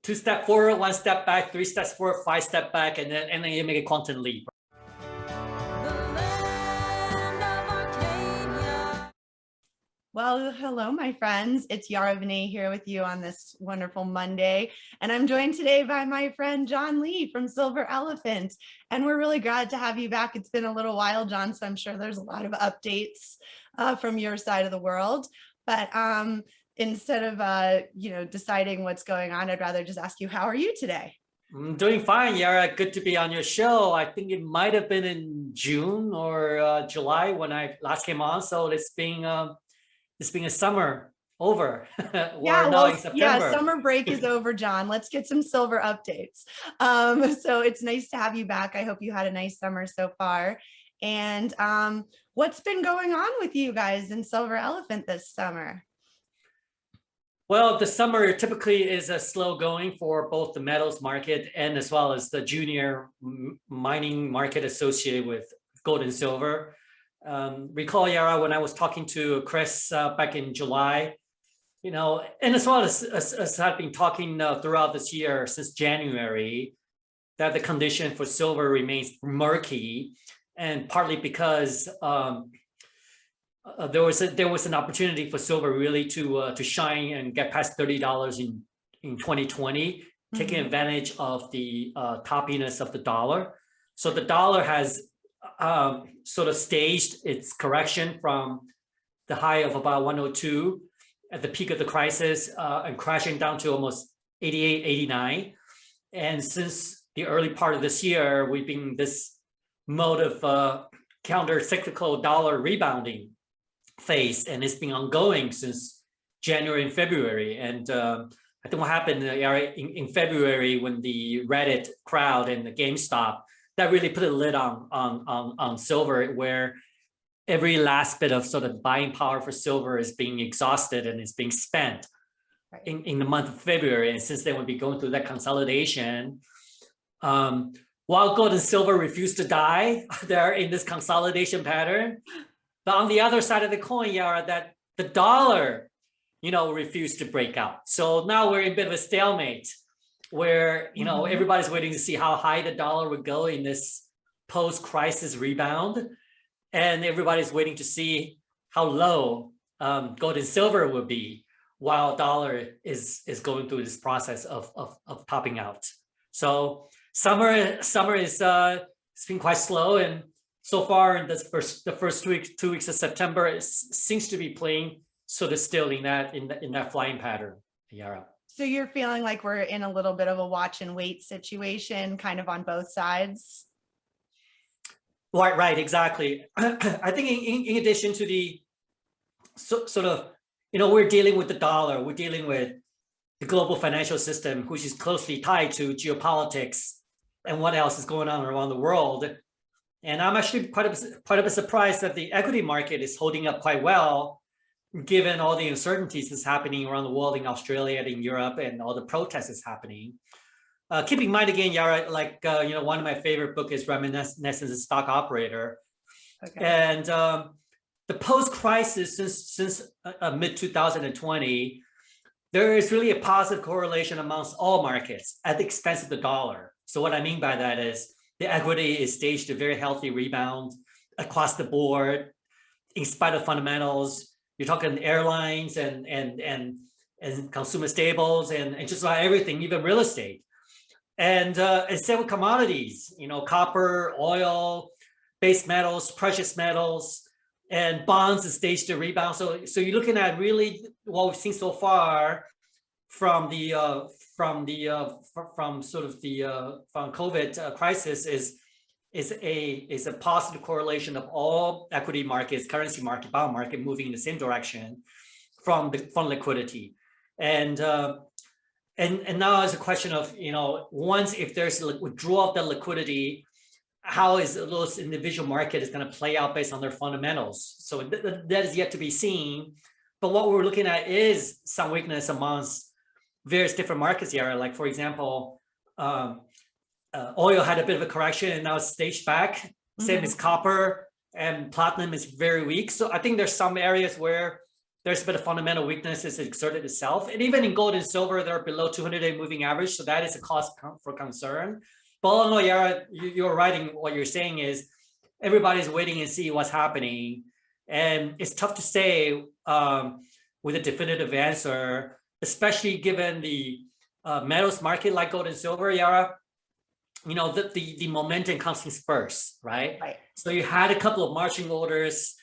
2 step forward, 1 step back, 3 steps forward, 5 step back, and then you make a quantum leap. Well, hello, my friends. It's Yara Vinay here with you on this wonderful Monday. And I'm joined today by my friend, John Lee from Silver Elephant. And we're really glad to have you back. It's been a little while, John, so I'm sure there's a lot of updates from your side of the world. But instead of, deciding what's going on, I'd rather just ask you, how are you today? I'm doing fine, Yara. Good to be on your show. I think it might have been in June or July when I last came on. So it's being a summer over. We're now in September. Yeah, summer break is over, John. Let's get some silver updates. So it's nice to have you back. I hope you had a nice summer so far. And what's been going on with you guys in Silver Elephant this summer? Well, the summer typically is a slow going for both the metals market and as well as the junior mining market associated with gold and silver. Recall, Yara, when I was talking to Chris back in July, and as well as I've been talking throughout this year since January, that the condition for silver remains murky, and partly because there was an opportunity for silver really to shine and get past $30 in 2020, taking advantage of the toppiness of the dollar. So the dollar has sort of staged its correction from the high of about 102 at the peak of the crisis and crashing down to almost 88, 89. And since the early part of this year, we've been in this mode of counter-cyclical dollar rebounding phase, and it's been ongoing since January and February. And I think what happened in February when the Reddit crowd and the GameStop, that really put a lid on silver, where every last bit of sort of buying power for silver is being exhausted and is being spent in the month of February. And since then, we'll be going through that consolidation. While gold and silver refuse to die, they're in this consolidation pattern. But on the other side of the coin, Yara, that the dollar, refused to break out. So now we're in a bit of a stalemate, where everybody's waiting to see how high the dollar would go in this post-crisis rebound, and everybody's waiting to see how low gold and silver will be while dollar is going through this process of topping out. So summer is it's been quite slow, and so far in the first 2 weeks of September, it seems to be playing sort of still in that flying pattern, Yara. So you're feeling like we're in a little bit of a watch and wait situation, kind of on both sides? Right, exactly. I think in addition to the sort of, we're dealing with the dollar, we're dealing with the global financial system, which is closely tied to geopolitics and what else is going on around the world. And I'm actually quite a bit surprised that the equity market is holding up quite well, given all the uncertainties that's happening around the world, in Australia and in Europe, and all the protests that's happening. Keep in mind again, Yara, one of my favorite books is Reminiscence of Stock Operator. Okay. And the post-crisis since mid-2020, there is really a positive correlation amongst all markets at the expense of the dollar. So what I mean by that is the equity is staged a very healthy rebound across the board, in spite of fundamentals. You're talking airlines and consumer staples and just about everything, even real estate. And same with commodities, copper, oil, base metals, precious metals, and bonds is staged to rebound. So you're looking at really what we've seen so far from COVID crisis is a positive correlation of all equity markets, currency market, bond market moving in the same direction from liquidity. And now it's a question of, once if there's a withdrawal of the liquidity, how is those individual market is going to play out based on their fundamentals. So that is yet to be seen. But what we're looking at is some weakness amongst various different markets here. Like, for example, oil had a bit of a correction and now it's staged back. Same as copper, and platinum is very weak. So I think there's some areas where there's a bit of fundamental weakness has exerted itself. And even in gold and silver, they're below 200-day moving average. So that is a cause for concern. But all in all, Yara, you're right in what you're saying is everybody's waiting and see what's happening. And it's tough to say with a definitive answer, especially given the metals market like gold and silver, Yara. You know, the momentum comes in spurts, right? So you had a couple of marching orders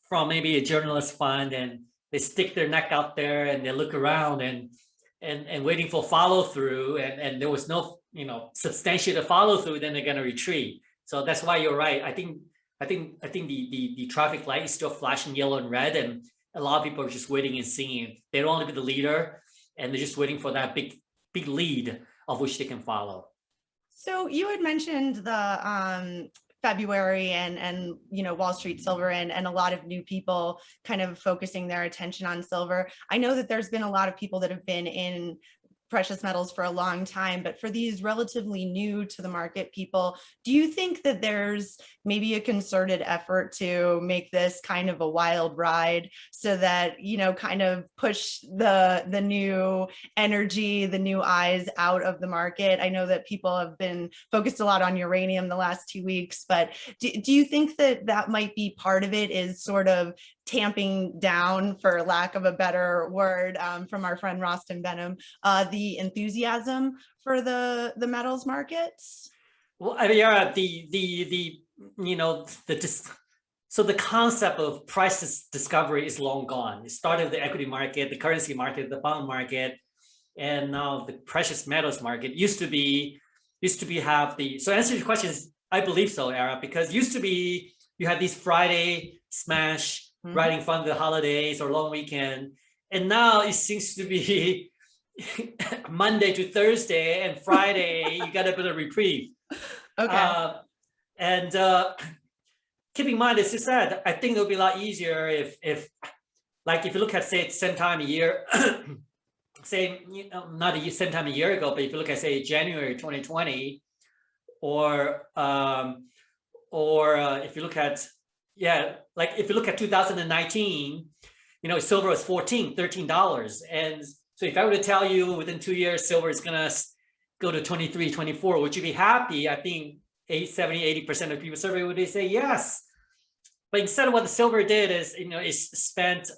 from maybe a journalist fund, and they stick their neck out there and they look around and waiting for follow through, and there was no, you know, substantiated follow through, then they're going to retreat. So that's why you're right. I think the traffic light is still flashing yellow and red, and a lot of people are just waiting and seeing. They don't want to be the leader, and they're just waiting for that big lead of which they can follow. So you had mentioned the February and you know, Wall Street silver and a lot of new people kind of focusing their attention on silver. I know that there's been a lot of people that have been in precious metals for a long time, but for these relatively new to the market people, do you think that there's maybe a concerted effort to make this kind of a wild ride so that, you know, kind of push the new energy, the new eyes out of the market? I know that people have been focused a lot on uranium the last 2 weeks, but do you think that that might be part of it, is sort of tamping down, for lack of a better word, from our friend Rostin Benham, the enthusiasm for the metals markets? Well, I mean, yeah, you know, so the concept of price discovery is long gone. It started with the equity market, the currency market, the bond market, and now the precious metals market. Used to be have the, so answer your question is, I believe so, Era, because used to be you had these Friday smash right in front of the holidays or long weekend, and now it seems to be Monday to Thursday, and Friday you got a bit of reprieve. Okay. And keep in mind, as you said, I think it'll be a lot easier if like if you look at, say, same time a year, say, you know, not a same time a year ago, but if you look at, say, January 2020, or if you look at, yeah, like if you look at 2019, you know, silver was $13, and so if I were to tell you within 2 years silver is gonna go to 23, 24, would you be happy? I think 70-80% of people surveyed would say yes. But instead of what the silver did is, you know, it's spent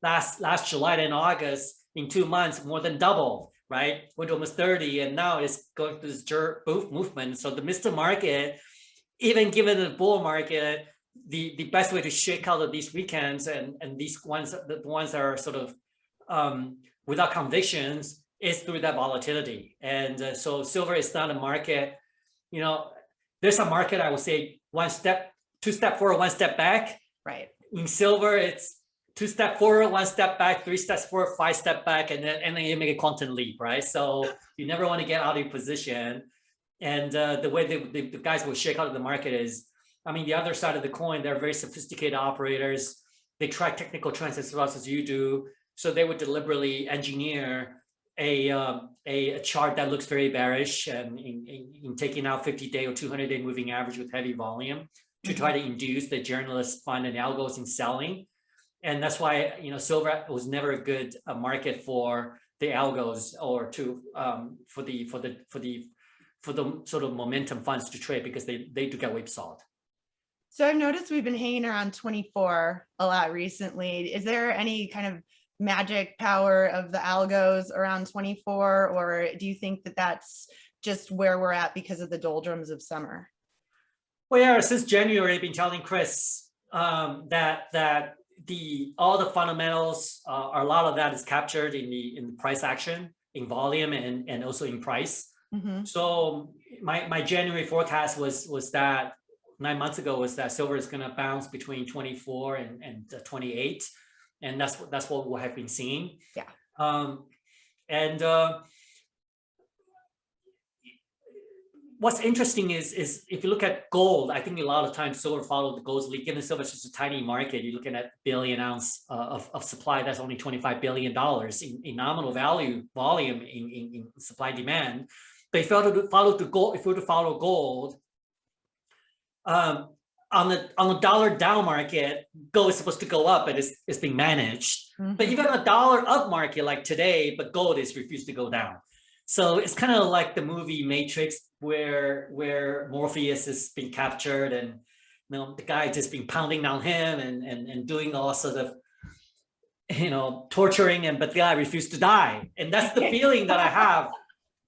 last July and August, in 2 months, more than double, right? Went to almost 30, and now it's going through this jerk movement. So the Mr. Market, even given the bull market, the best way to shake out of these weekends and these ones, the ones that are sort of without convictions, is through that volatility. And so silver is not a market, you know, there's a market, I would say, 2 step forward, 1 step back. Right. In silver, it's 2 step forward, 1 step back, 3 steps forward, 5 step back, and then you make a quantum leap, right? So you never want to get out of your position. And the way the guys will shake out of the market is, I mean, the other side of the coin, they're very sophisticated operators. They track technical trends as well as you do. So they would deliberately engineer a chart that looks very bearish, and in taking out 50-day or 200-day moving average with heavy volume to try to induce the journalists fund and algos in selling. And that's why, you know, silver was never a good market for the algos or to for the sort of momentum funds to trade, because they do get whipsawed. So I've noticed we've been hanging around 24 a lot recently. Is there any kind of magic power of the algos around 24, or do you think that that's just where we're at because of the doldrums of summer? Well, yeah, since January, I've been telling Chris that all the fundamentals, a lot of that is captured in the price action, in volume, and also in price. So my January forecast was that 9 months ago was that silver is going to bounce between 24 and 28, and that's what we have been seeing. Yeah. What's interesting is if you look at gold, I think a lot of times silver followed the gold's lead. Given silver is just a tiny market, you're looking at billion ounce of supply. That's only $25 billion in nominal volume in supply and demand. But if you were to follow gold, on the dollar down market, gold is supposed to go up, but it's being managed. But even on a dollar up market like today, but gold is refused to go down. So it's kind of like the movie Matrix, where Morpheus is being captured, and the guy just been pounding down him and doing all sorts of torturing him, but the guy refused to die. And that's the feeling that I have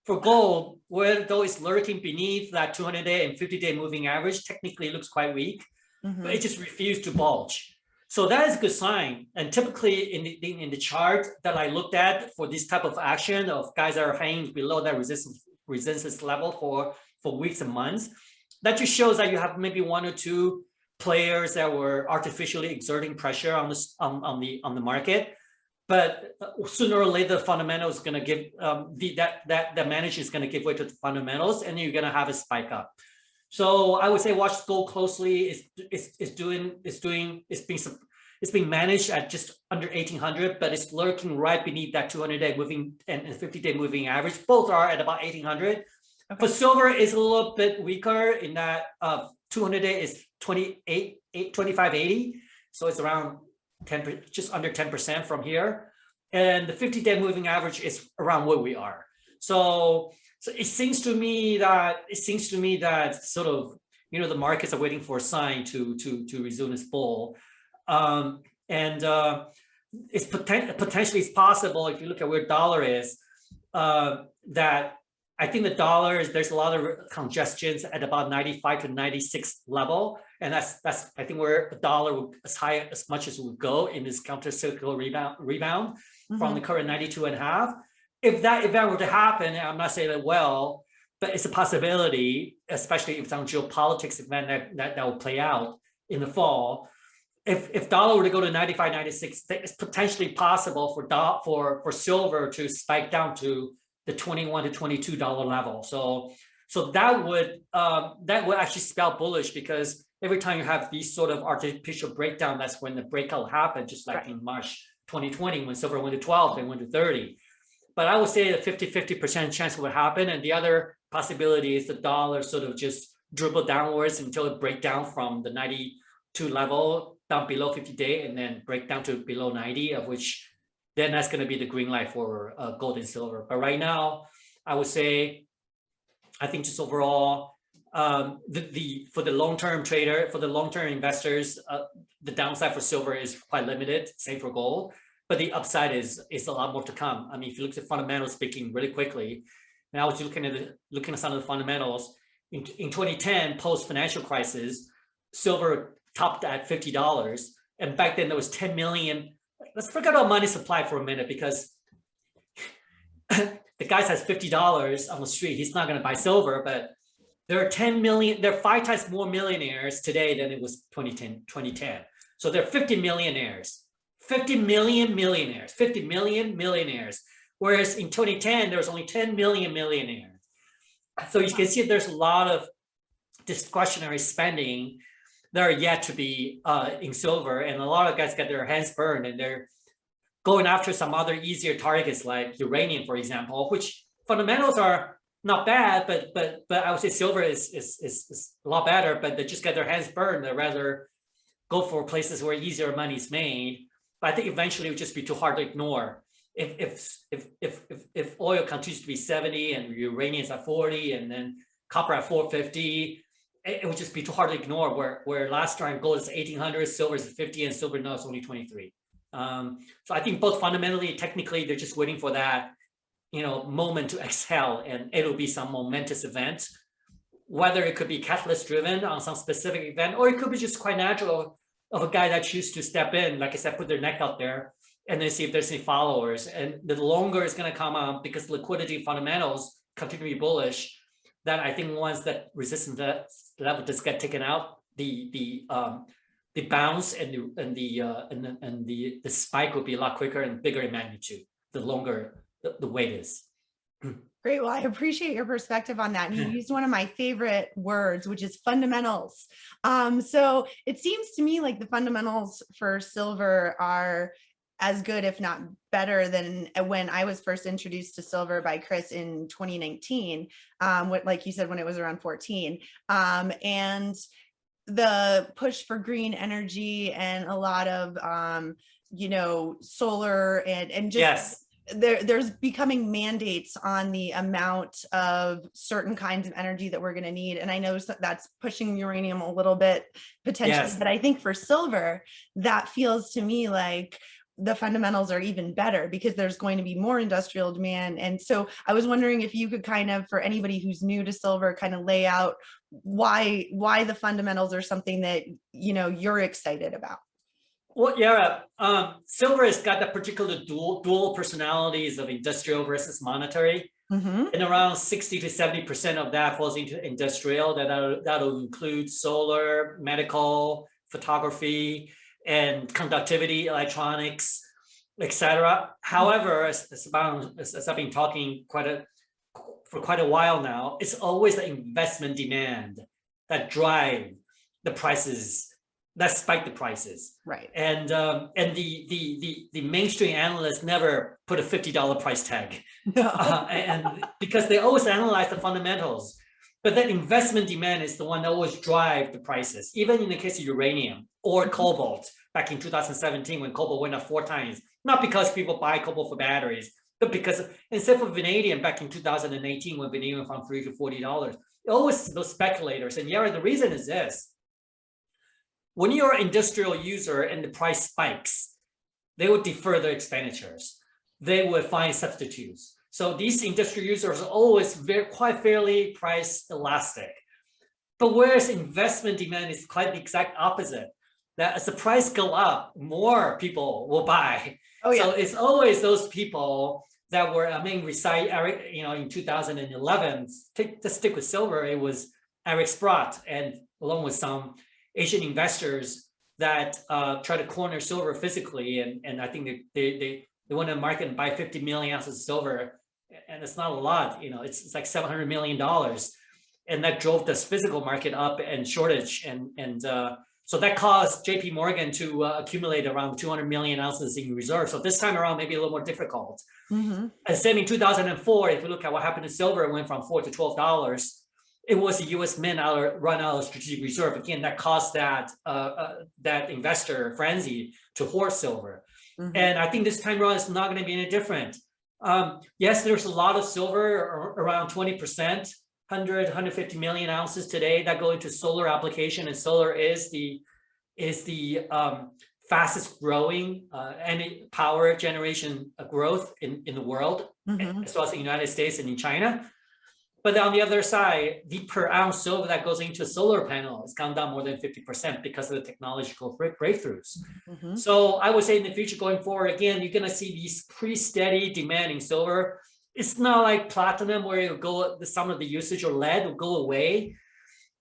for gold, where though it's lurking beneath that 200-day and 50-day moving average, technically it looks quite weak, but it just refused to bulge. So that is a good sign. And typically in the chart that I looked at for this type of action of guys that are hanging below that resistance level for weeks and months, that just shows that you have maybe one or two players that were artificially exerting pressure on the market. But sooner or later, the fundamentals is going to give that manager is going to give way to the fundamentals, and you're going to have a spike up. So I would say watch gold closely. It's being managed at just under 1,800, but it's lurking right beneath that 200-day moving and 50-day moving average. Both are at about 1,800. Okay. For silver, is a little bit weaker in that 200-day is 25.80, so it's around 10, just under 10% from here, and the 50-day moving average is around where we are. So it seems to me that sort of the markets are waiting for a sign to resume its bull, it's potentially possible if you look at where dollar is, that I think the dollar is, there's a lot of congestions at about 95 to 96 level, and that's I think where the dollar as high as much as it would go in this counter-cyclical rebound from the current 92.5. If that event were to happen, I'm not saying that well, but it's a possibility, especially if it's on geopolitics event that will play out in the fall. If dollar were to go to 95, 96, it's potentially possible for silver to spike down to the $21 to $22 level. So that would actually spell bullish, because every time you have these sort of artificial breakdown, that's when the breakout happened, just like in March 2020 when silver went to 12, then went to 30. But I would say a 50% chance would happen. And the other possibility is the dollar sort of just dribble downwards until it break down from the 92 level down below 50-day and then break down to below 90, of which then that's going to be the green light for gold and silver. But right now, I would say, I think just overall, for the long-term trader, for the long-term investors, the downside for silver is quite limited, same for gold. But the upside is a lot more to come. I mean, if you look at fundamentals speaking really quickly, and I was looking at some of the fundamentals in 2010, post-financial crisis, silver topped at $50, and back then there was 10 million. Let's forget about money supply for a minute, because the guy has $50 on the street. He's not going to buy silver, but there are 10 million. There are 5 times more millionaires today than it was 2010. So there are 50 millionaires. 50 million millionaires, 50 million millionaires. Whereas in 2010, there was only 10 million millionaires. So you can see there's a lot of discretionary spending that are yet to be in silver. And a lot of guys get their hands burned, and they're going after some other easier targets like uranium, for example, which fundamentals are not bad, but I would say silver is a lot better, but they just get their hands burned. They'd rather go for places where easier money is made. But I think eventually it would just be too hard to ignore. If oil continues to be 70 and uranium is at 40 and then copper at 450, it would just be too hard to ignore. Where last time gold is 1,800, silver is 50, and silver now is only 23. So I think both fundamentally, technically, they're just waiting for that moment to exhale, and it'll be some momentous event. Whether it could be catalyst driven on some specific event, or it could be just quite natural of a guy that chooses to step in, like I said, put their neck out there and then see if there's any followers. And the longer it's going to come out, because liquidity fundamentals continue to be bullish, that I think once that resistance level does get taken out, the bounce and the spike will be a lot quicker and bigger in magnitude the longer the wait is. Great. Well, I appreciate your perspective on that. And you used one of my favorite words, which is fundamentals. So it seems to me like the fundamentals for silver are as good, if not better, than when I was first introduced to silver by Chris in 2019, like you said, when it was around 14. And the push for green energy and a lot of solar and just Yes, there's becoming mandates on the amount of certain kinds of energy that we're going to need. And I know that's pushing uranium a little bit potentially, yes. but I think for silver, that feels to me like the fundamentals are even better because there's going to be more industrial demand. And so I was wondering if you could kind of, for anybody who's new to silver, kind of lay out why the fundamentals are something that, you're excited about. Well, yeah, silver has got that particular dual personalities of industrial versus monetary. Mm-hmm. And around 60 to 70% of that falls into industrial. That'll include solar, medical, photography, and conductivity, electronics, etc. However, as I've been talking for quite a while now, it's always the investment demand that drive the prices, that spike the prices. Right. And the mainstream analysts never put a $50 price tag, and because they always analyze the fundamentals. But that investment demand is the one that always drive the prices, even in the case of uranium or cobalt back in 2017 when cobalt went up 4 times, not because people buy cobalt for batteries, but because instead of vanadium back in 2018 when vanadium went from $3 to $40, always those speculators. And yeah, the reason is this: when you're an industrial user and the price spikes, they would defer their expenditures. They would find substitutes. So these industrial users are always quite fairly price elastic. But whereas investment demand is quite the exact opposite, that as the price go up, more people will buy. Oh, yeah. So it's always those people that were, in 2011, to stick with silver, it was Eric Sprott and along with some Asian investors that try to corner silver physically, and I think they went to the market and buy 50 million ounces of silver, and it's not a lot, it's like $700 million, and that drove this physical market up and shortage, and so that caused JP Morgan to accumulate around 200 million ounces in reserve. So this time around, maybe a little more difficult. Mm-hmm. And same in 2004, if you look at what happened to silver, it went from $4 to $12. It was the U.S. Mint run out of strategic reserve. Again, that caused that investor frenzy to hoard silver. Mm-hmm. And I think this time around, it's not going to be any different. Yes, there's a lot of silver, around 20%, 100, 150 million ounces today that go into solar application. And solar is the fastest growing power generation growth in the world, mm-hmm. as well as in the United States and in China. But on the other side, the per ounce silver that goes into a solar panel has gone down more than 50% because of the technological breakthroughs. Mm-hmm. So I would say in the future going forward, again, you're going to see these pretty steady demand in silver. It's not like platinum where it'll go, some of the usage, or lead will go away.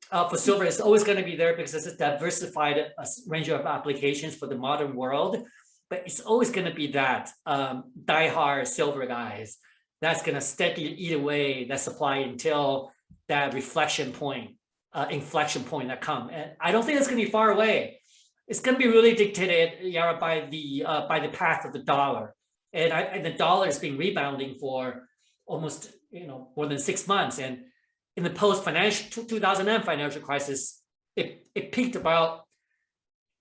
For silver, it's always going to be there because it's a diversified range of applications for the modern world. But it's always going to be that diehard silver guys that's going to steadily eat away that supply until that inflection point that come. And I don't think it's going to be far away. It's going to be really dictated, Yara, by the path of the dollar. And the dollar has been rebounding for almost more than 6 months. And in the post-financial 2009 financial crisis, it peaked about,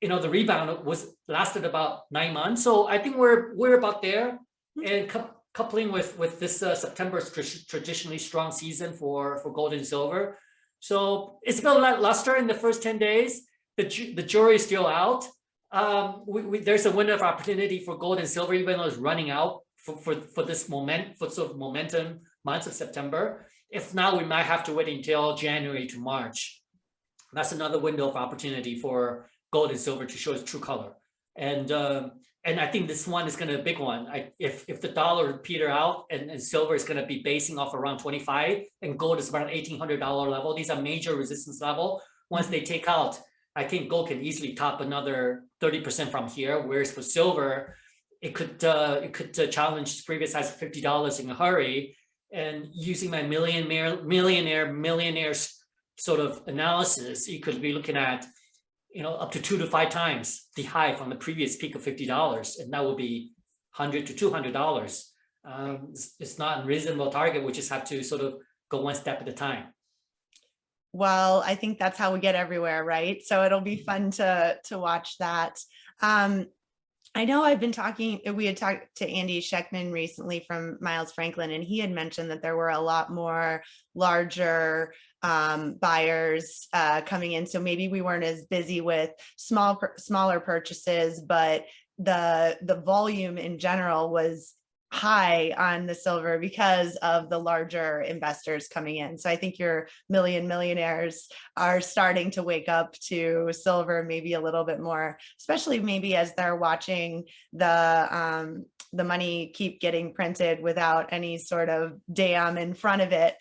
the rebound lasted about 9 months. So I think we're about there. And coupling with this September's traditionally strong season for gold and silver. So it's been lackluster in the first 10 days. The jury is still out. There's a window of opportunity for gold and silver, even though it's running out for this momentum months of September. If not, we might have to wait until January to March. That's another window of opportunity for gold and silver to show its true color. And I think this one is going to be a big one. If the dollar peter out and silver is going to be basing off around 25 and gold is around $1,800 level, these are major resistance level. Once they take out, I think gold can easily top another 30% from here. Whereas for silver, it could challenge the previous highs of $50 in a hurry. And using my millionaire sort of analysis, you could be looking at up to 2 to 5 times the high from the previous peak of $50, and that would be $100 to $200. It's not a reasonable target. We just have to sort of go one step at a time. Well, I think that's how we get everywhere, right? So it'll be fun to watch that. Um, I know we had talked to Andy Scheckman recently from Miles Franklin, and he had mentioned that there were a lot more larger buyers coming in. So maybe we weren't as busy with smaller purchases, but the volume in general was high on the silver because of the larger investors coming in. So I think your millionaires are starting to wake up to silver maybe a little bit more, especially maybe as they're watching the money keep getting printed without any sort of dam in front of it.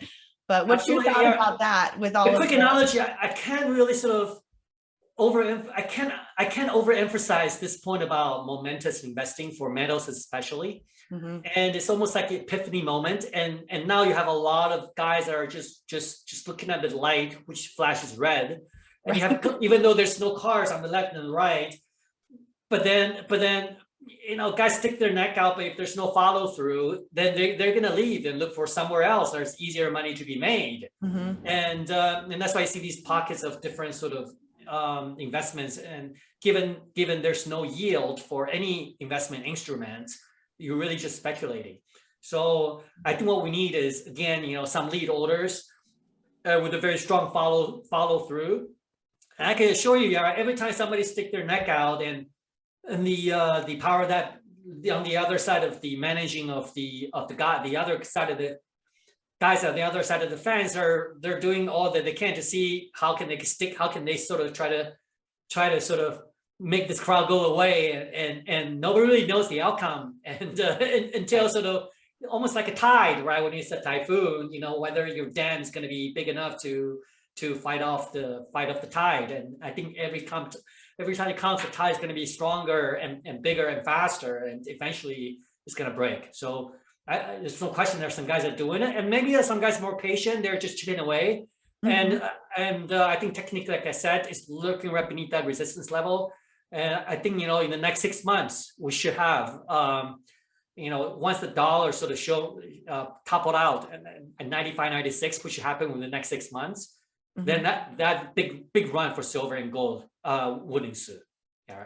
But what's your Absolutely, thought yeah. about that with all A of quick analogy, I can't really sort of I can't overemphasize this point about momentous investing for metals especially. Mhm. And it's almost like an epiphany moment. And now you have a lot of guys that are just looking at the light, which flashes red. And you have, even though there's no cars on the left and the right, but then guys stick their neck out, but if there's no follow through, then they're gonna leave and look for somewhere else. There's easier money to be made. Mhm. And that's why I see these pockets of different sort of investments. And given there's no yield for any investment instrument, you're really just speculating. So I think what we need is, again, some lead orders with a very strong follow through. And I can assure you, every time somebody stick their neck out, and the power that on the other side of the managing of the guy, the other side of the guys on the other side of the fence they're doing all that they can to see how can they sort of try to sort of make this crowd go away, and nobody really knows the outcome, and until sort of almost like a tide, right? When it's a typhoon, whether your dam is going to be big enough to fight off the tide. And I think every time it comes, the tide is going to be stronger and bigger and faster, and eventually it's going to break. So there's no question there's some guys that are doing it, and maybe there's some guys more patient, they're just chipping away. Mm-hmm. And I think technically, like I said, it's lurking right beneath that resistance level. And I think, in the next 6 months, we should have, once the dollar sort of toppled out at 95, 96, which should happen within the next 6 months, mm-hmm. then that big run for silver and gold would ensue. Yeah.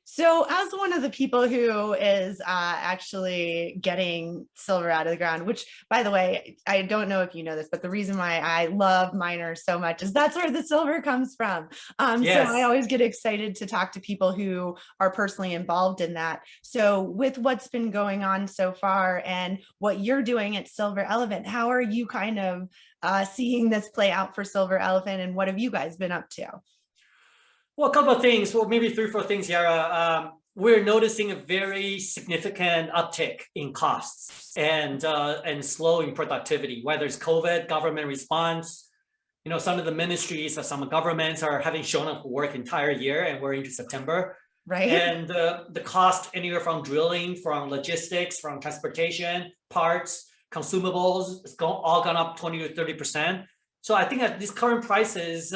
So as one of the people who is actually getting silver out of the ground, which, by the way, I don't know if you know this, but the reason why I love miners so much is that's where the silver comes from. Yes. So I always get excited to talk to people who are personally involved in that. So with what's been going on so far and what you're doing at Silver Elephant, how are you kind of seeing this play out for Silver Elephant, and what have you guys been up to? Well, a couple of things, well, maybe 3 or 4 things, Yara. We're noticing a very significant uptick in costs and slowing productivity, whether it's COVID, government response. Some of the ministries of some governments are having shown up for work entire year, and we're into September. Right. And the cost anywhere from drilling, from logistics, from transportation, parts, consumables, it's all gone up 20 to 30%. So I think at these current prices,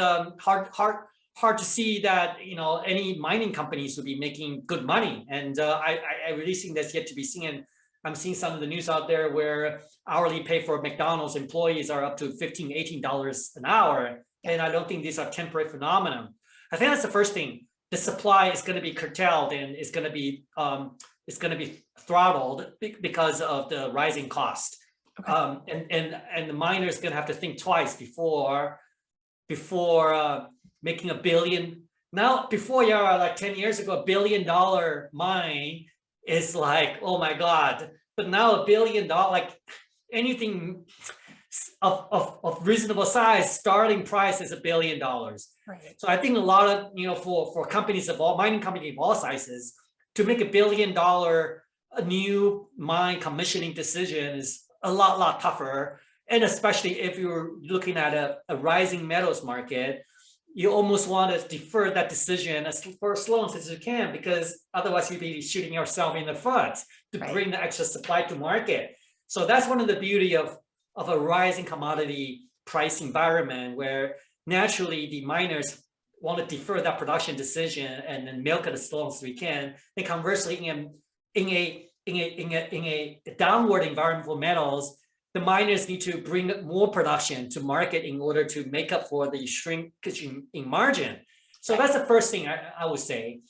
hard to see that any mining companies would be making good money, and I really think that's yet to be seen. And I'm seeing some of the news out there where hourly pay for McDonald's employees are up to $15, $18 an hour, and I don't think these are temporary phenomenon. I think that's the first thing. The supply is going to be curtailed, and it's going to be throttled because of the rising cost. Okay. And the miner is going to have to think twice before making $1 billion. Now, before, like 10 years ago, $1 billion mine is like, oh my God. But now $1 billion, like anything of reasonable size, starting price is $1 billion. Right. So I think a lot of, for companies mining companies of all sizes, to make $1 billion a new mine commissioning decision is a lot tougher. And especially if you're looking at a rising metals market, you almost want to defer that decision for as long as you can, because otherwise you'd be shooting yourself in the foot to bring the extra supply to market. So that's one of the beauty of a rising commodity price environment, where naturally the miners want to defer that production decision and then milk it as long as we can. And conversely, in a downward environment for metals, the miners need to bring more production to market in order to make up for the shrinkage in margin. So that's the first thing I would say.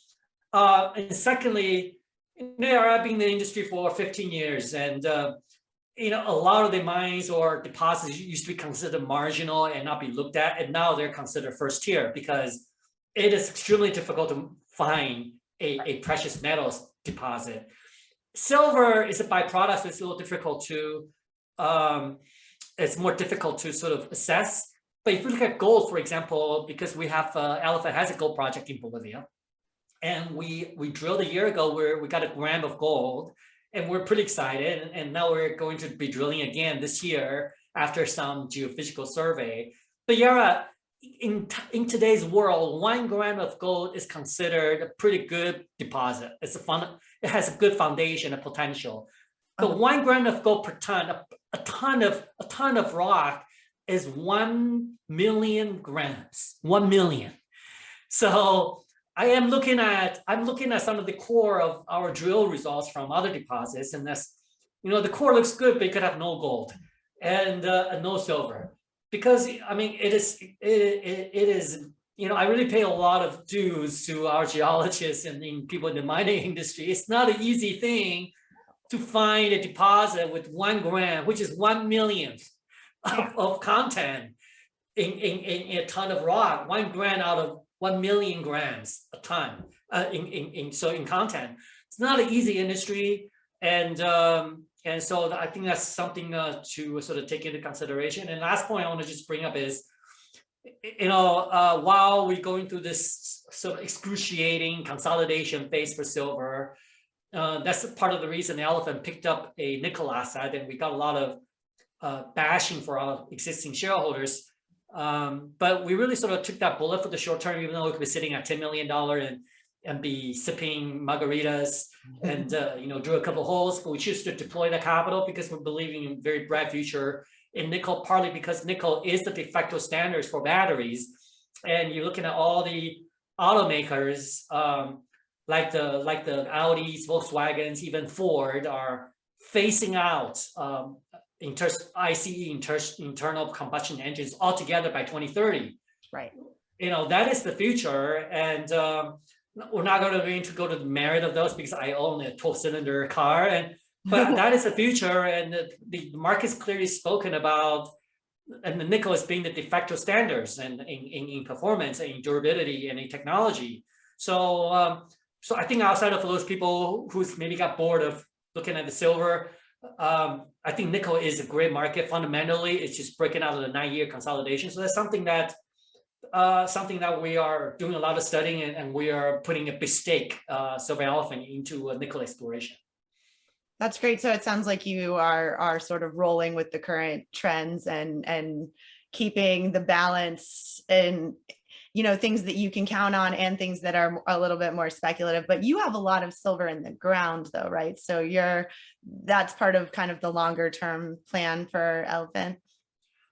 And secondly, I've been in the industry for 15 years, and a lot of the mines or deposits used to be considered marginal and not be looked at, and now they're considered first tier because it is extremely difficult to find a precious metals deposit. Silver is a byproduct, so it's a little difficult to, it's more difficult to sort of assess. But if you look at gold, for example, because we have, Elephant has a gold project in Bolivia, and we drilled a year ago where we got a gram of gold, and we're pretty excited. And now we're going to be drilling again this year after some geophysical survey. But Yara, in today's world, 1 gram of gold is considered a pretty good deposit. It has a good foundation, a potential. But 1 gram of gold per ton, a ton of rock is 1 million grams. 1 million. So I'm looking at some of the core of our drill results from other deposits, and that's, the core looks good, but it could have no gold and no silver, because I mean it is I really pay a lot of dues to our geologists and people in the mining industry. It's not an easy thing to find a deposit with 1 gram, which is 1 millionth of content in a ton of rock. 1 gram out of 1 million grams a ton in content. It's not an easy industry, and so I think that's something to sort of take into consideration. And last point I want to just bring up is, while we're going through this sort of excruciating consolidation phase for silver, that's part of the reason Elephant picked up a nickel asset, and we got a lot of bashing for our existing shareholders. But we really sort of took that bullet for the short term, even though we could be sitting at $10 million and be sipping margaritas and drill a couple of holes. But we choose to deploy the capital because we're believing in a very bright future in nickel, partly because nickel is the de facto standards for batteries. And you're looking at all the automakers, like the Audis, Volkswagens, even Ford, are phasing out ICE, internal combustion engines altogether by 2030. Right. That is the future, and we're not going to go to the merit of those because I own a 12-cylinder car, but that is the future, and the market's clearly spoken about, and the nickel is being the de facto standards and in performance and in durability and in technology. So I think outside of those people who's maybe got bored of looking at the silver, I think nickel is a great market. Fundamentally, it's just breaking out of the 9-year consolidation. So that's something that we are doing a lot of studying, and we are putting a big stake, Silver Elephant, into nickel exploration. That's great. So it sounds like you are sort of rolling with the current trends and keeping the balance and things that you can count on and things that are a little bit more speculative. But you have a lot of silver in the ground though, right? So that's part of kind of the longer term plan for Elephant.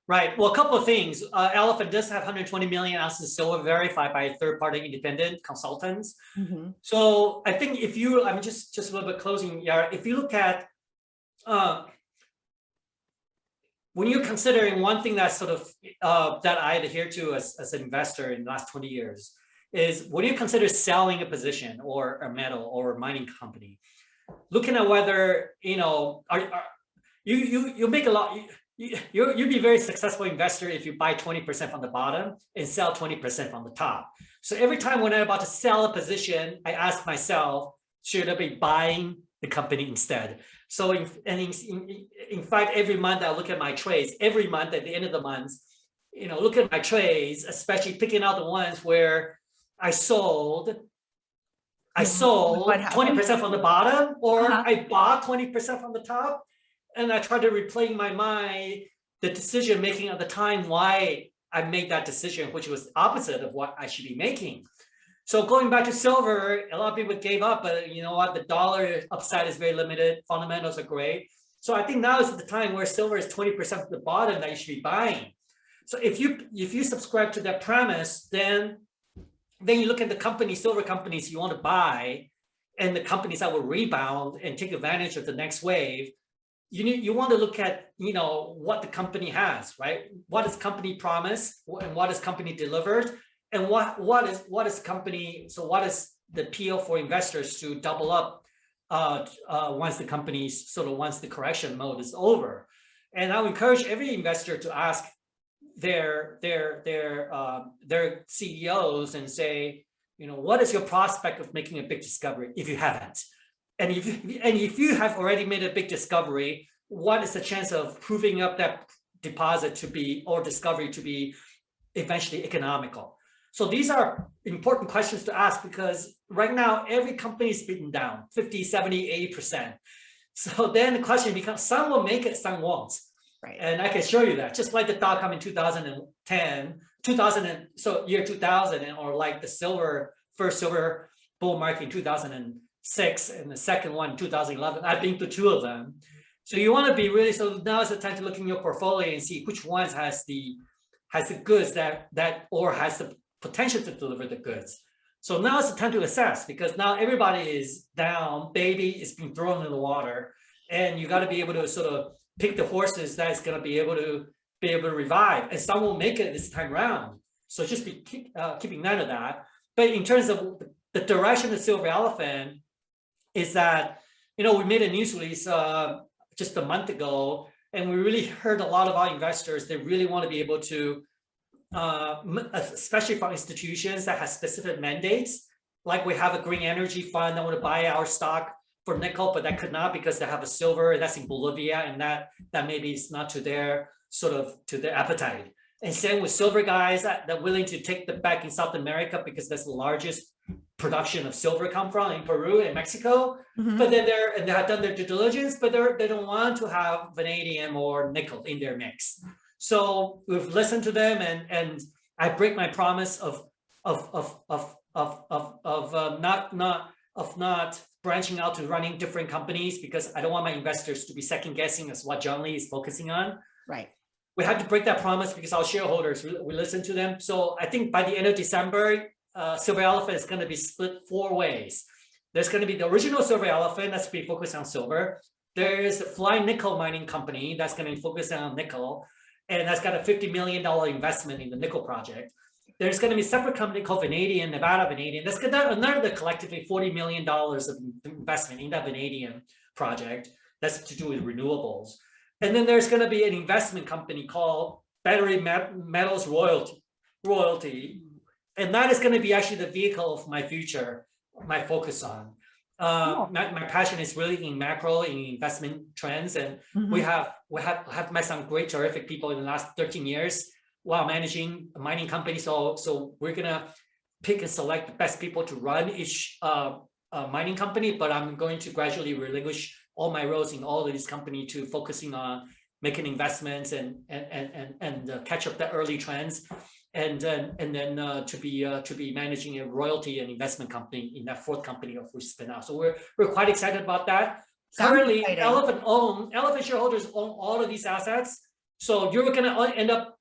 Right. Well, a couple of things. Elephant does have 120 million ounces of silver verified by third-party independent consultants. Mm-hmm. So I think I'm just a little bit closing, Yara. If you look at when you're considering one thing that's sort of that I adhere to as an investor in the last 20 years is when you consider selling a position or a metal or a mining company, looking at whether you make a lot. You'd be a very successful investor if you buy 20% from the bottom and sell 20% from the top. So every time when I'm about to sell a position, I ask myself, should I be buying the company instead? So in fact, every month I look at my trades. Every month at the end of the month, look at my trades, especially picking out the ones where I sold 20% from the bottom, or I bought 20% from the top. And I try to replay in my mind the decision making at the time why I made that decision, which was opposite of what I should be making. So going back to silver, a lot of people gave up, but you know what? The dollar upside is very limited. Fundamentals are great. So I think now is the time where silver is 20% of the bottom that you should be buying. So if you subscribe to that premise, then you look at the silver companies you want to buy, and the companies that will rebound and take advantage of the next wave. you want to look at, what the company has, right? What is company promised and what is company delivered, and what is company, so what is the appeal for investors to double up once the correction mode is over. And I would encourage every investor to ask their CEOs and say, what is your prospect of making a big discovery if you haven't? And if you have already made a big discovery, what is the chance of proving up that deposit to be, or discovery to be, eventually economical? So these are important questions to ask, because right now every company is beaten down 50, 70, 80%. So then the question becomes, some will make it, some won't. Right. And I can show you that, just like the dot-com in 2010, year 2000, or like the first silver bull market in 2006, and the second one in 2011. I've been to two of them. So you want to be really, so now is the time to look in your portfolio and see which ones has the goods that or has the potential to deliver the goods. So now is the time to assess, because now everybody is down, baby is being thrown in the water, and you got to be able to sort of pick the horses that is going to be able to revive, and some will make it this time around. So just be keeping note of that. But in terms of the direction of silver elephant, is that we made a news release just a month ago, and we really heard a lot of our investors. They really want to be able to, especially from institutions that have specific mandates, like we have a green energy fund that want to buy our stock for nickel, but that could not because they have a silver that's in Bolivia, and that maybe is not to their appetite. And same with silver guys that are willing to take the back in South America, because that's the largest production of silver come from in Peru and Mexico. Mm-hmm. But then they have done their due diligence, but they don't want to have vanadium or nickel in their mix. So we've listened to them, and I break my promise of not branching out to running different companies, because I don't want my investors to be second guessing as what John Lee is focusing on. Right. We had to break that promise because our shareholders, we listen to them. So I think by the end of December, Silver Elephant is going to be split 4 ways. There's going to be the original Silver Elephant that's be focused on silver. There's the Flying Nickel Mining Company that's going to be focused on nickel, and that's got a $50 million investment in the nickel project. There's going to be a separate company called Vanadium, Nevada Vanadium. That's another collectively $40 million of investment in that vanadium project. That's to do with renewables. And then there's going to be an investment company called Battery Metals Royalty. And that is going to be actually the vehicle of my future, my focus on. My passion is really in macro, in investment trends. And mm-hmm. we have met some great, terrific people in the last 13 years while managing a mining company. So we're going to pick and select the best people to run each mining company, but I'm going to gradually relinquish all my roles in all of these companies to focusing on making investments and catch up the early trends, and then to be managing a royalty and investment company in that 4th company of which spin out. So we're quite excited about that. Currently, Elephant shareholders own all of these assets. So you're going to end up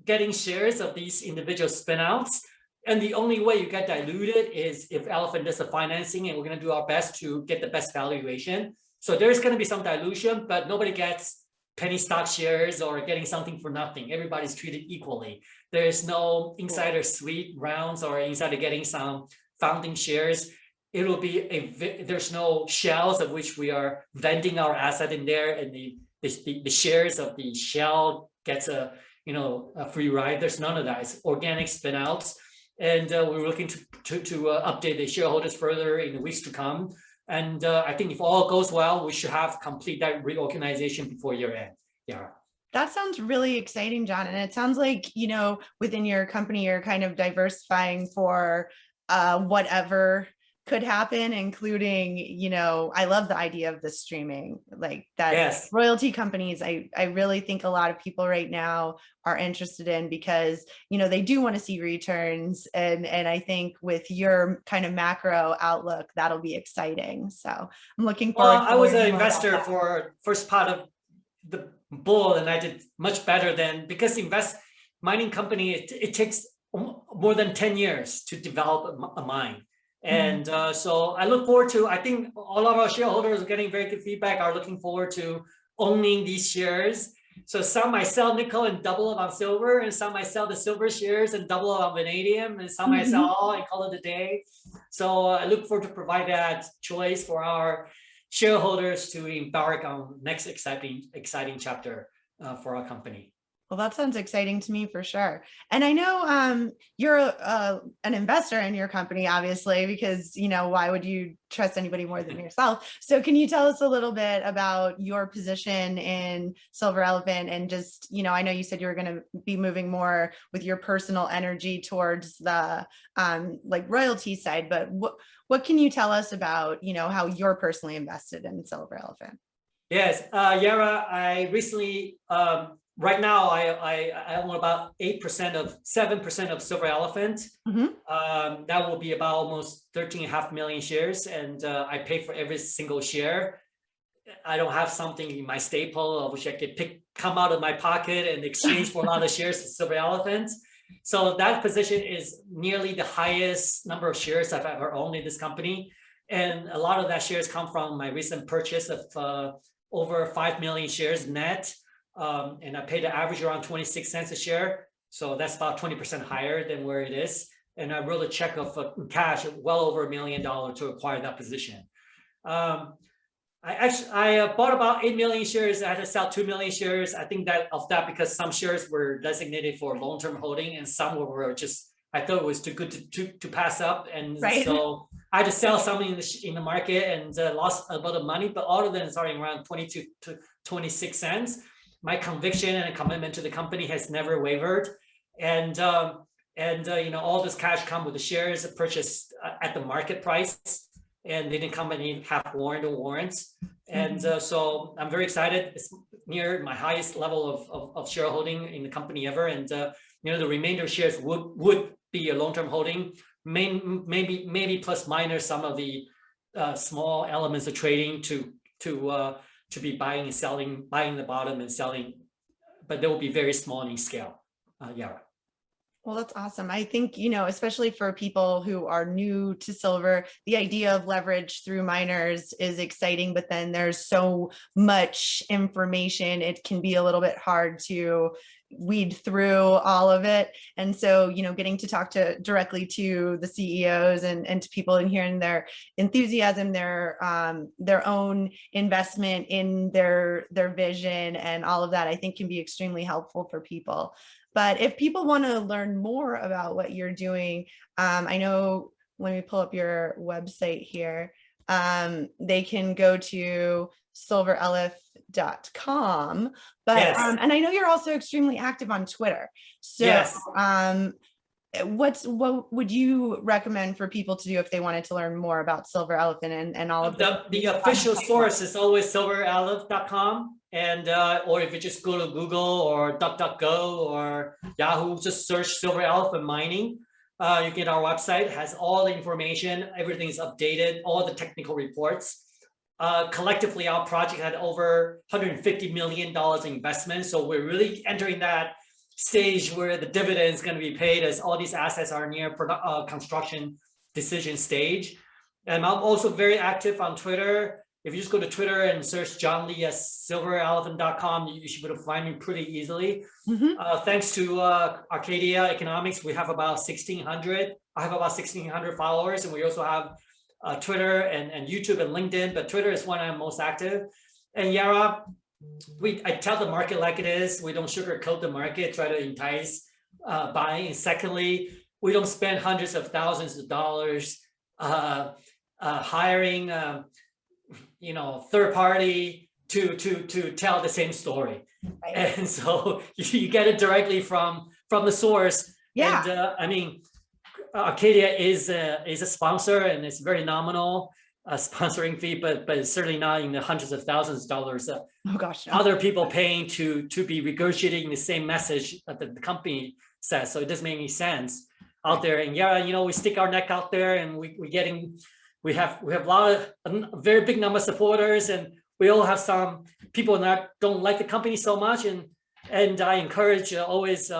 getting shares of these individual spinouts. And the only way you get diluted is if Elephant does the financing, and we're going to do our best to get the best valuation. So there's going to be some dilution, but nobody gets penny stock shares or getting something for nothing. Everybody's treated equally. There's no insider suite rounds or insider getting some founding shares. It'll be there's no shells of which we are vending our asset in there, and the shares of the shell gets a free ride. There's none of that. It's organic spinouts. And we're looking to update the shareholders further in the weeks to come. And I think if all goes well, we should have complete that reorganization before year end. Yeah. That sounds really exciting, John. And it sounds like, within your company, you're kind of diversifying for whatever could happen, including, I love the idea of the streaming, like that. Yes. Royalty companies, I really think a lot of people right now are interested in, because, they do want to see returns. And I think with your kind of macro outlook, that'll be exciting. So I'm looking forward. Well, I was an investor for first part of the bull, and I did much better than, because mining company, it takes more than 10 years to develop a mine. And so I look forward to, I think all of our shareholders are getting very good feedback, are looking forward to owning these shares. So some might sell nickel and double up on silver, and some might sell the silver shares and double up on vanadium, and some might sell all and call it a day. So I look forward to provide that choice for our shareholders to embark on next exciting chapter for our company. Well, that sounds exciting to me for sure. And I know you're an investor in your company, obviously, because, why would you trust anybody more than yourself? So can you tell us a little bit about your position in Silver Elephant and just, I know you said you were going to be moving more with your personal energy towards the like royalty side, but what can you tell us about, how you're personally invested in Silver Elephant? Yes, Yara, I recently, right now, I own about 7% of Silver Elephant. That will be about almost 13.5 million shares, and I pay for every single share. I don't have something in my staple, which I could come out of my pocket and exchange for a lot of shares of Silver Elephant. So that position is nearly the highest number of shares I've ever owned in this company. And a lot of that shares come from my recent purchase of over 5 million shares net. And I paid the average around 26 cents a share. So that's about 20% higher than where it is. And I wrote a check of cash well over $1 million to acquire that position. I bought about 8 million shares. I had to sell 2 million shares. I think that because some shares were designated for long-term holding and some were just, I thought it was too good to pass up. And so I had to sell some in the market and lost a lot of money, but all of them starting around 22 to 26 cents. My conviction and commitment to the company has never wavered. And all this cash come with the shares purchased at the market price, and they didn't come in half warrant or warrants. And so I'm very excited. It's near my highest level of shareholding in the company ever. And the remainder of shares would be a long-term holding, maybe plus minus some of the small elements of trading to be buying and selling, buying the bottom and selling, but they will be very small in scale. Yara. Well, that's awesome. I think, especially for people who are new to silver, the idea of leverage through miners is exciting, but then there's so much information. It can be a little bit hard to weed through all of it. And so, getting to talk directly to the CEOs and to people and hearing their enthusiasm, their own investment in their vision and all of that, I think can be extremely helpful for people. But if people want to learn more about what you're doing, I know, let me pull up your website here. They can go to silverelephant.com, but yes. And I know you're also extremely active on Twitter. So yes. What would you recommend for people to do if they wanted to learn more about Silver Elephant and all of the official source is always silverelephant.com. And or if you just go to Google or DuckDuckGo or Yahoo, just search Silver Elephant Mining. You get our website, it has all the information, everything is updated, all the technical reports. Collectively, our project had over $150 million investment. So we're really entering that stage where the dividend is going to be paid as all these assets are near construction decision stage. And I'm also very active on Twitter. If you just go to Twitter and search John Lee at silverelephant.com, you should be able to find me pretty easily. Thanks to Arcadia Economics, we have about 1,600. I have about 1,600 followers, and we also have Twitter and YouTube and LinkedIn, but Twitter is when I'm most active. And Yara, I tell the market like it is. We don't sugarcoat the market, try to entice buying. And secondly, we don't spend hundreds of thousands of dollars hiring third party to tell the same story. Right. And so you get it directly from the source. Yeah. And Arcadia is a sponsor, and it's very nominal sponsoring fee, but it's certainly not in the hundreds of thousands of dollars. Oh gosh, no. Other people paying to be regurgitating the same message that the company says. So it doesn't make any sense out there. And we stick our neck out there, and we have a very big number of supporters, and we all have some people that don't like the company so much. And I encourage always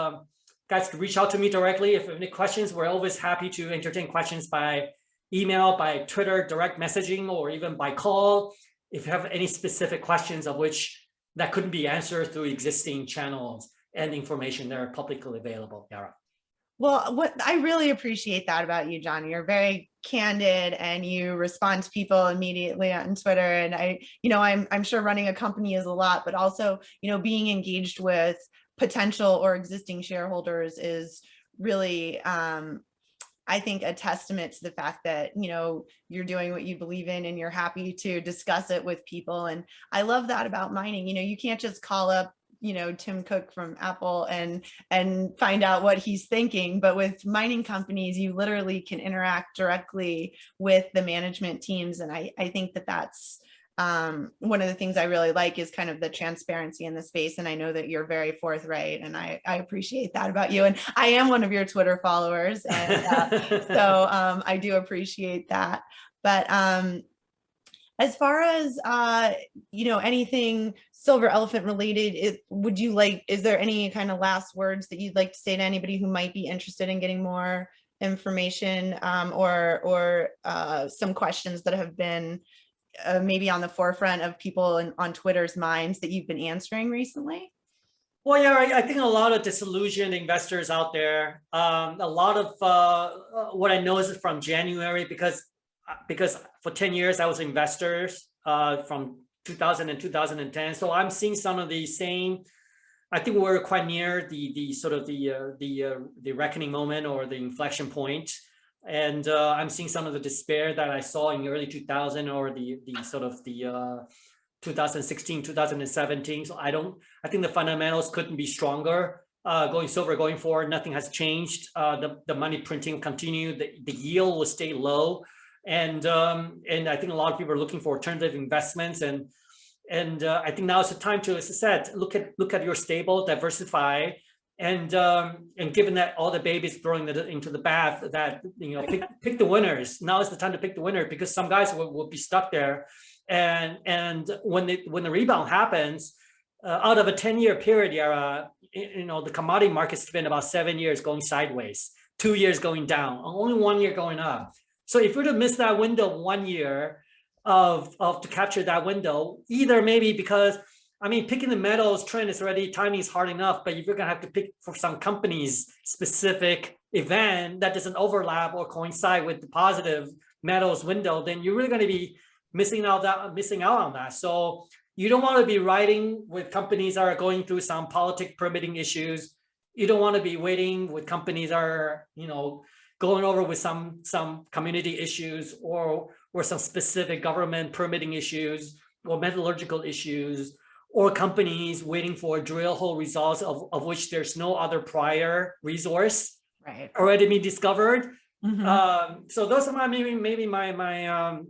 guys to reach out to me directly if you have any questions. We're always happy to entertain questions by email, by Twitter, direct messaging, or even by call. If you have any specific questions of which that couldn't be answered through existing channels and information that are publicly available, Yara. Well, what I really appreciate that about you, John. You're very candid and you respond to people immediately on Twitter. And I'm sure running a company is a lot, but also, being engaged with potential or existing shareholders is really, I think, a testament to the fact that, you're doing what you believe in and you're happy to discuss it with people. And I love that about mining. You can't just call up Tim Cook from Apple and find out what he's thinking. But with mining companies, you literally can interact directly with the management teams. And I think that that's one of the things I really like is kind of the transparency in the space. And I know that you're very forthright, and I appreciate that about you. And I am one of your Twitter followers. And so I do appreciate that. But as far as, anything Silver Elephant related, is there any kind of last words that you'd like to say to anybody who might be interested in getting more information, or some questions that have been maybe on the forefront of people on Twitter's minds that you've been answering recently? Well, yeah, I think a lot of disillusioned investors out there, a lot of what I know is from January, because for 10 years I was investors from 2000 and 2010. So I'm seeing some of the same. I think we're quite near the sort of the reckoning moment or the inflection point, and I'm seeing some of the despair that I saw in the early 2000 or the sort of the 2016, 2017. So I think the fundamentals couldn't be stronger. Silver going forward, nothing has changed. The money printing continued. The yield will stay low. And I think a lot of people are looking for alternative investments, and I think now is the time to, as I said, look at your stable, diversify, and given that all the babies throwing into the bath, that pick the winners. Now is the time to pick the winner, because some guys will be stuck there, and when the rebound happens, out of a 10-year period, the commodity market's been about 7 years going sideways, 2 years going down, only 1 year going up. So if we were to miss that window 1 year to capture that window, either maybe because, picking the metals trend is already, timing is hard enough, but if you're going to have to pick for some company's specific event that doesn't overlap or coincide with the positive metals window, then you're really going to be missing out on that. So you don't want to be riding with companies that are going through some politic permitting issues. You don't want to be waiting with companies that are, going over with some community issues or some specific government permitting issues or metallurgical issues, or companies waiting for drill hole results of which there's no other prior resource already been discovered. Mm-hmm. So those are maybe my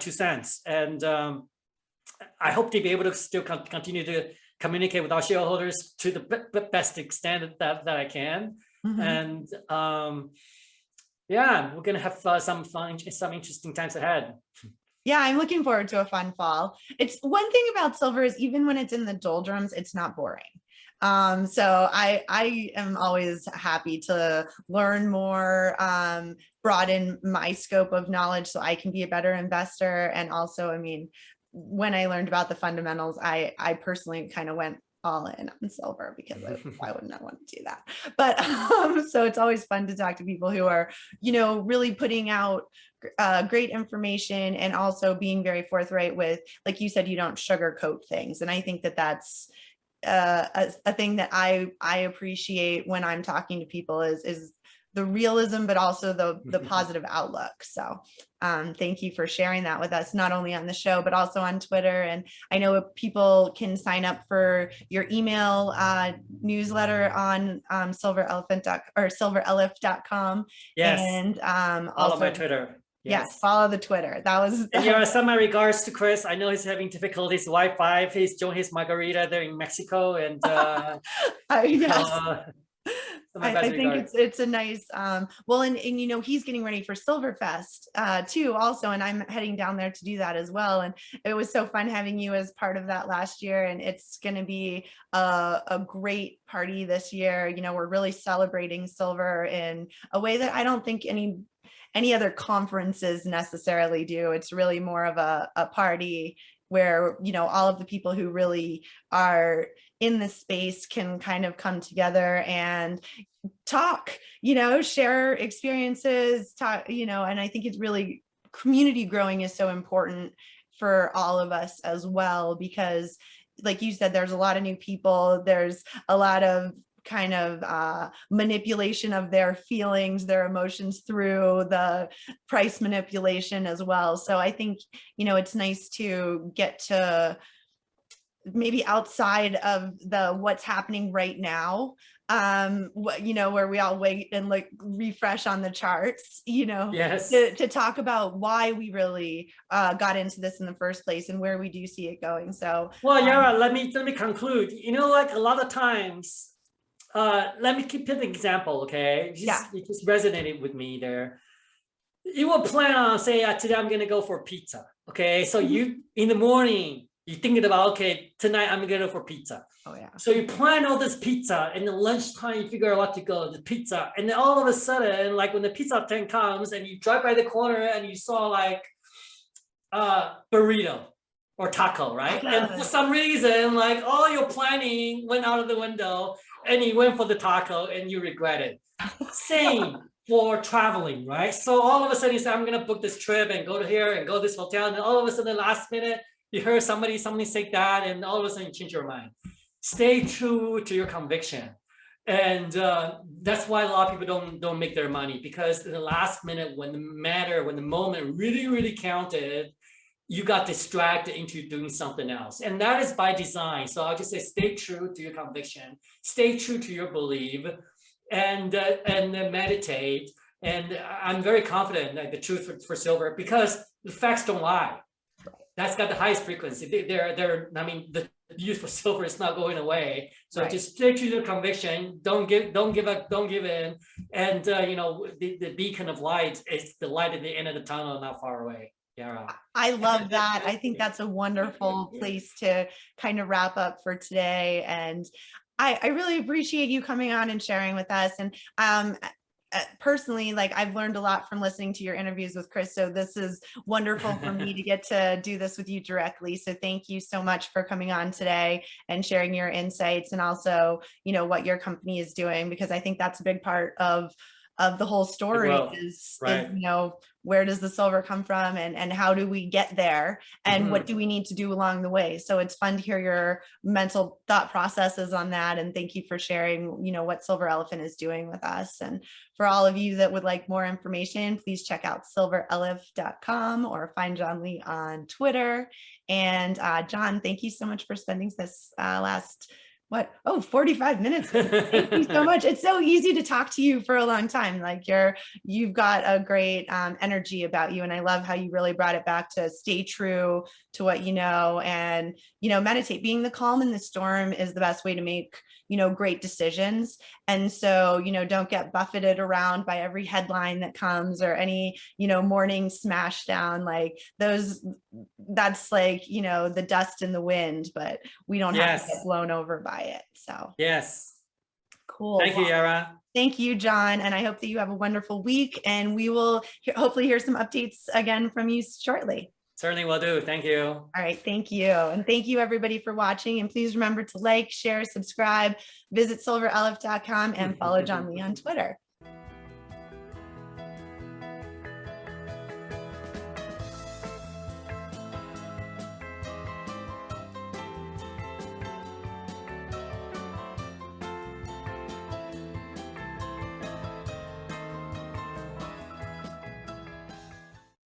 2 cents, and I hope to be able to still continue to communicate with our shareholders to the best extent that I can. Mm-hmm. And yeah, we're gonna have some interesting times ahead. Yeah, I'm looking forward to a fun fall. It's one thing about silver is even when it's in the doldrums, it's not boring. So I am always happy to learn more, broaden my scope of knowledge so I can be a better investor. And also, when I learned about the fundamentals, I personally kind of went all in on silver, because why wouldn't I want to do that? But so it's always fun to talk to people who are, really putting out great information, and also being very forthright with, like you said, you don't sugarcoat things. And I think that that's a thing that I appreciate when I'm talking to people is the realism, but also the positive outlook. So thank you for sharing that with us, not only on the show, but also on Twitter. And I know people can sign up for your email newsletter on silverelephant.com. Yes. And all of my Twitter. Yes, follow the Twitter. That was. And send my regards to Chris. I know he's having difficulties with Wi-Fi. He's doing his margarita there in Mexico, and yes. I think it's a nice well, and he's getting ready for Silverfest too also, and I'm heading down there to do that as well. And it was so fun having you as part of that last year, and it's going to be a great party this year. We're really celebrating silver in a way that I don't think any other conferences necessarily do. It's really more of a party where, all of the people who really are in this space can kind of come together and talk, share experiences, talk, and I think it's really, community growing is so important for all of us as well, because like you said, there's a lot of new people, there's a lot of kind of manipulation of their feelings, their emotions through the price manipulation as well. So I think, it's nice to get to maybe outside of the what's happening right now, where we all wait and like refresh on the charts, Yes. to talk about why we really got into this in the first place and where we do see it going. So, well, Yara, let me conclude. Like a lot of times, let me keep an example, okay? It just resonated with me there. You will plan on, say, today I'm going to go for pizza, okay? So you, in the morning, you're thinking about, okay, tonight I'm going to go for pizza. Oh, yeah. So you plan all this pizza, and then lunchtime you figure out what to go, the pizza. And then all of a sudden, like when the pizza tent comes and you drive by the corner and you saw like burrito or taco, right? And for some reason, like all your planning went out of the window and you went for the taco and you regret it. Same for traveling, right? So all of a sudden you say, I'm going to book this trip and go to here and go to this hotel. And then all of a sudden, last minute, you heard somebody say that, and all of a sudden you change your mind. Stay true to your conviction. And that's why a lot of people don't make their money, because in the last minute, when the moment really, really counted, you got distracted into doing something else. And that is by design. So I'll just say, stay true to your conviction, stay true to your belief, and meditate. And I'm very confident that the truth for silver, because the facts don't lie. That's got the highest frequency. The use for silver is not going away. So just stay true to your conviction. Don't give up. Don't give in. And the beacon of light is the light at the end of the tunnel, not far away. Yeah. I love that. I think that's a wonderful place to kind of wrap up for today. And I really appreciate you coming on and sharing with us. And personally, like, I've learned a lot from listening to your interviews with Chris. So this is wonderful for me to get to do this with you directly. So thank you so much for coming on today and sharing your insights, and also, what your company is doing, because I think that's a big part of the whole story is, where does the silver come from, and how do we get there, and what do we need to do along the way? So it's fun to hear your mental thought processes on that. And thank you for sharing, what Silver Elephant is doing with us. And for all of you that would like more information, please check out silverelephant.com or find John Lee on Twitter. And John, thank you so much for spending this last 45 minutes. Thank you so much. It's so easy to talk to you for a long time. Like you've got a great energy about you. And I love how you really brought it back to stay true to what you know, and, meditate. Being the calm in the storm is the best way to make, great decisions. And so, don't get buffeted around by every headline that comes, or any, morning smash down, like that's like, the dust in the wind, but we don't have to get blown over by it. So yes. Cool. Thank you, Yara. Thank you, John. And I hope that you have a wonderful week, and we will hopefully hear some updates again from you shortly. Certainly will do. Thank you. All right. Thank you. And thank you everybody for watching. And please remember to like, share, subscribe, visit silverelephant.com, and follow John Lee on Twitter.